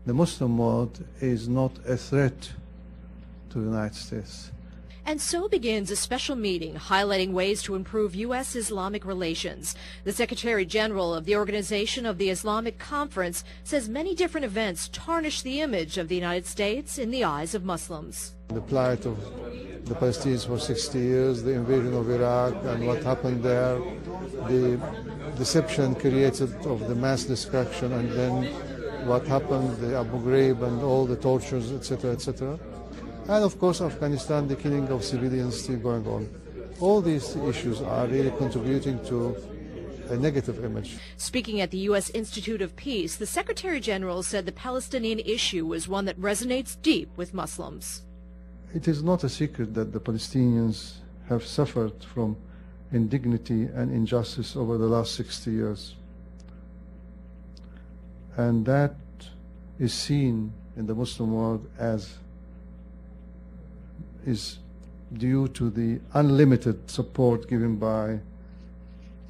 the Muslim world is not a threat to the United States. And so begins a special meeting highlighting ways to improve U.S. Islamic relations. The Secretary General of the Organization of the Islamic Conference says many different events tarnish the image of the United States in the eyes of Muslims. The plight of the Palestinians for 60 years, the invasion of Iraq and what happened there, the deception created of the mass destruction, and then what happened, the Abu Ghraib and all the tortures, etc., etc. And of course, Afghanistan, the killing of civilians still going on. All these issues are really contributing to a negative image. Speaking at the U.S. Institute of Peace, the Secretary General said the Palestinian issue is one that resonates deep with Muslims. It is not a secret that the Palestinians have suffered from indignity and injustice over the last 60 years. And that is seen in the Muslim world as is due to the unlimited support given by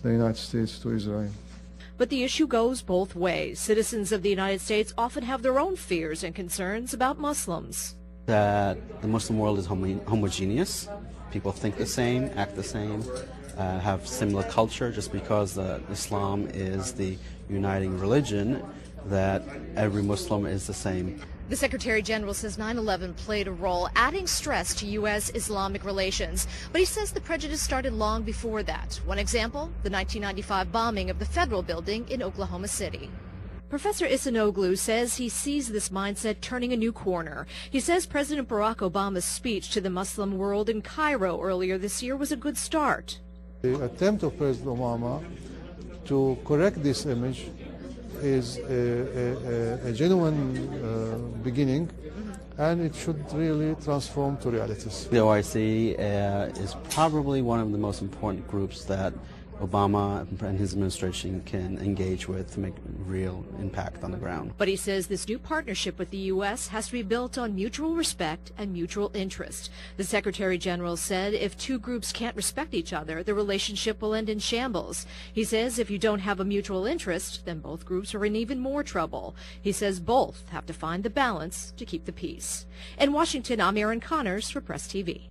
the United States to Israel. But the issue goes both ways. Citizens of the United States often have their own fears and concerns about Muslims. That the Muslim world is homogeneous. People think the same, act the same, have similar culture. Just because Islam is the uniting religion, that every Muslim is the same. The Secretary General says 9/11 played a role, adding stress to U.S. Islamic relations. But he says the prejudice started long before that. One example, the 1995 bombing of the Federal Building in Oklahoma City. Professor Isanoglu says he sees this mindset turning a new corner. He says President Barack Obama's speech to the Muslim world in Cairo earlier this year was a good start. The attempt of President Obama to correct this image is a genuine beginning, and it should really transform to realities. The OIC is probably one of the most important groups that Obama and his administration can engage with to make real impact on the ground. But he says this new partnership with the U.S. has to be built on mutual respect and mutual interest. The Secretary General said if two groups can't respect each other, the relationship will end in shambles. He says if you don't have a mutual interest, then both groups are in even more trouble. He says both have to find the balance to keep the peace. In Washington, I'm Erin Connors for Press TV.